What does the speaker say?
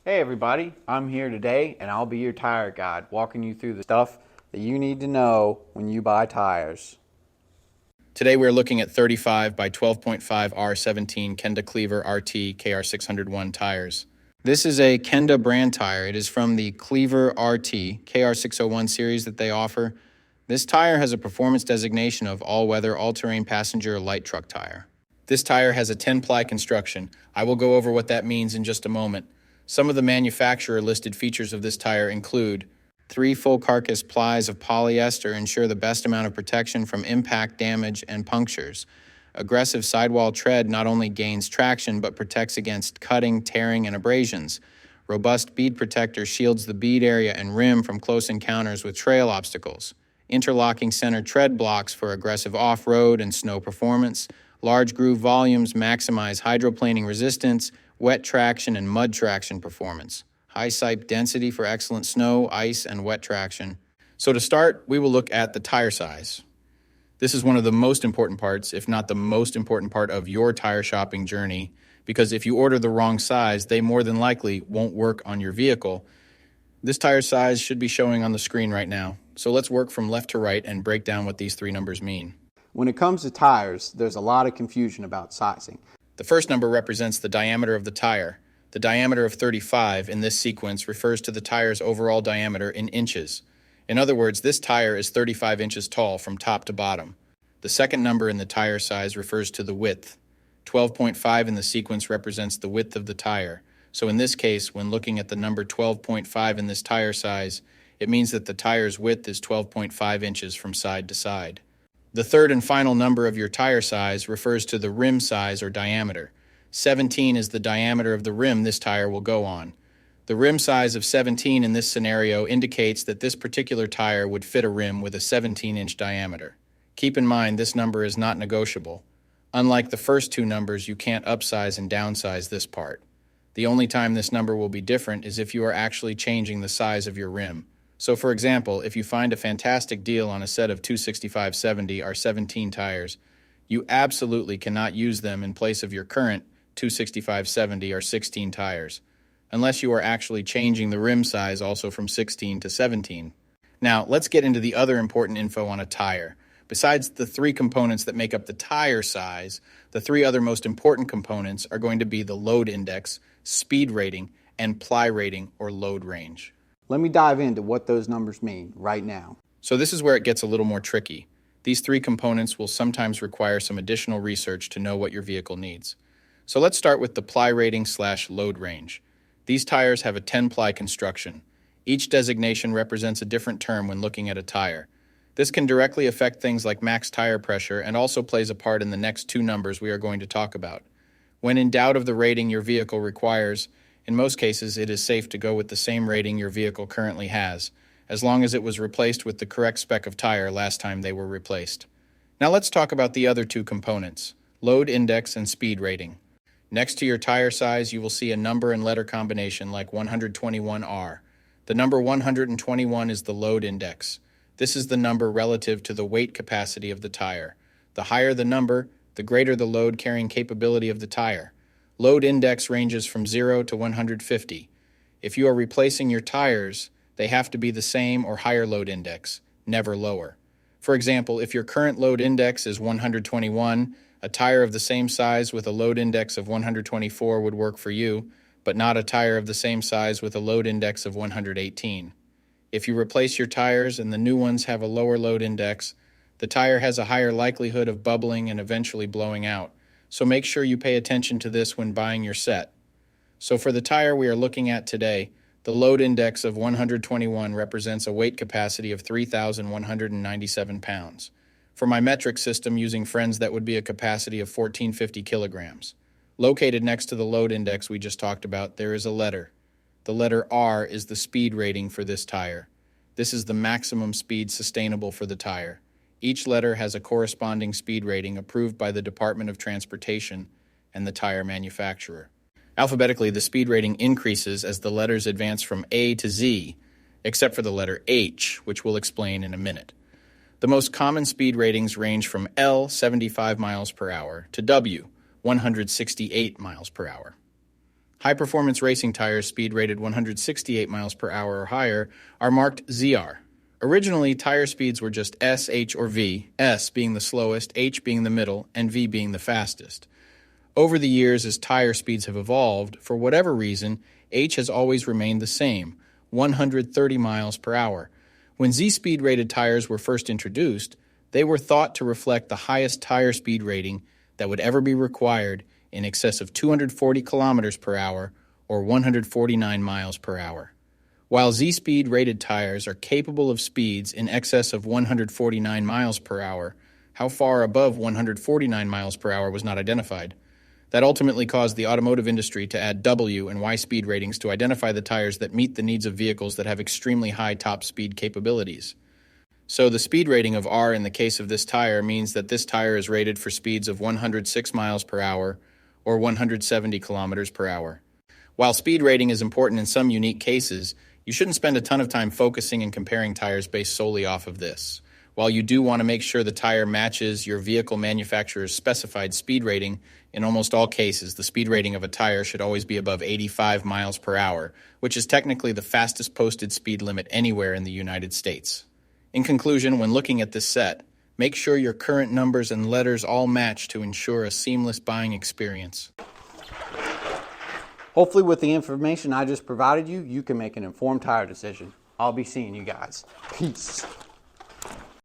Hey everybody, I'm here today and I'll be your tire guide, walking you through the stuff that you need to know when you buy tires. Today we're looking at 35 by 12.5 R17 Kenda Klever RT KR601 tires. This is a Kenda brand tire. It is from the Klever RT KR601 series that they offer. This tire has a performance designation of all-weather, all-terrain passenger light truck tire. This tire has a 10-ply construction. I will go over what that means in just a moment. Some of the manufacturer listed features of this tire include 3 full carcass plies of polyester ensure the best amount of protection from impact, damage, and punctures. Aggressive sidewall tread not only gains traction but protects against cutting, tearing, and abrasions. Robust bead protector shields the bead area and rim from close encounters with trail obstacles. Interlocking center tread blocks for aggressive off-road and snow performance. Large groove volumes maximize hydroplaning resistance, wet traction, and mud traction performance. High sipe density for excellent snow, ice, and wet traction. So to start, we will look at the tire size. This is one of the most important parts, if not the most important part of your tire shopping journey, because if you order the wrong size, they more than likely won't work on your vehicle. This tire size should be showing on the screen right now. So let's work from left to right and break down what these three numbers mean. When it comes to tires, there's a lot of confusion about sizing. The first number represents the diameter of the tire. The diameter of 35 in this sequence refers to the tire's overall diameter in inches. In other words, this tire is 35 inches tall from top to bottom. The second number in the tire size refers to the width. 12.5 in the sequence represents the width of the tire. So in this case, when looking at the number 12.5 in this tire size, it means that the tire's width is 12.5 inches from side to side. The third and final number of your tire size refers to the rim size or diameter. 17 is the diameter of the rim this tire will go on. The rim size of 17 in this scenario indicates that this particular tire would fit a rim with a 17-inch diameter. Keep in mind this number is not negotiable. Unlike the first two numbers, you can't upsize and downsize this part. The only time this number will be different is if you are actually changing the size of your rim. So for example, if you find a fantastic deal on a set of 265/70 R17 tires, you absolutely cannot use them in place of your current 265/70 R16 tires, unless you are actually changing the rim size also from 16 to 17. Now, let's get into the other important info on a tire. Besides the three components that make up the tire size, the three other most important components are going to be the load index, speed rating, and ply rating or load range. Let me dive into what those numbers mean right now. So this is where it gets a little more tricky. These three components will sometimes require some additional research to know what your vehicle needs. So let's start with the ply rating / load range. These tires have a 10-ply construction. Each designation represents a different term when looking at a tire. This can directly affect things like max tire pressure and also plays a part in the next two numbers we are going to talk about. When in doubt of the rating your vehicle requires, in most cases it is safe to go with the same rating your vehicle currently has, as long as it was replaced with the correct spec of tire last time they were replaced. Now let's talk about the other two components, load index and speed rating. Next to your tire size, you will see a number and letter combination like 121R. The number 121 is the load index. This is the number relative to the weight capacity of the tire. The higher the number, the greater the load carrying capability of the tire. Load index ranges from 0 to 150. If you are replacing your tires, they have to be the same or higher load index, never lower. For example, if your current load index is 121, a tire of the same size with a load index of 124 would work for you, but not a tire of the same size with a load index of 118. If you replace your tires and the new ones have a lower load index, the tire has a higher likelihood of bubbling and eventually blowing out. So make sure you pay attention to this when buying your set. So for the tire we are looking at today, the load index of 121 represents a weight capacity of 3,197 pounds. For my metric system using friends, that would be a capacity of 1,450 kilograms. Located next to the load index we just talked about, there is a letter. The letter R is the speed rating for this tire. This is the maximum speed sustainable for the tire. Each letter has a corresponding speed rating approved by the Department of Transportation and the tire manufacturer. Alphabetically, the speed rating increases as the letters advance from A to Z, except for the letter H, which we'll explain in a minute. The most common speed ratings range from L, 75 miles per hour, to W, 168 miles per hour. High-performance racing tires, speed rated 168 miles per hour or higher, are marked ZR. Originally, tire speeds were just S, H, or V, S being the slowest, H being the middle, and V being the fastest. Over the years, as tire speeds have evolved, for whatever reason, H has always remained the same, 130 miles per hour. When Z-speed rated tires were first introduced, they were thought to reflect the highest tire speed rating that would ever be required, in excess of 240 kilometers per hour or 149 miles per hour. While Z-speed rated tires are capable of speeds in excess of 149 miles per hour, how far above 149 miles per hour was not identified. That ultimately caused the automotive industry to add W and Y speed ratings to identify the tires that meet the needs of vehicles that have extremely high top speed capabilities. So the speed rating of R in the case of this tire means that this tire is rated for speeds of 106 miles per hour or 170 kilometers per hour. While speed rating is important in some unique cases, you shouldn't spend a ton of time focusing and comparing tires based solely off of this. While you do want to make sure the tire matches your vehicle manufacturer's specified speed rating, in almost all cases, the speed rating of a tire should always be above 85 miles per hour, which is technically the fastest posted speed limit anywhere in the United States. In conclusion, when looking at this set, make sure your current numbers and letters all match to ensure a seamless buying experience. Hopefully with the information I just provided you, you can make an informed tire decision. I'll be seeing you guys. Peace.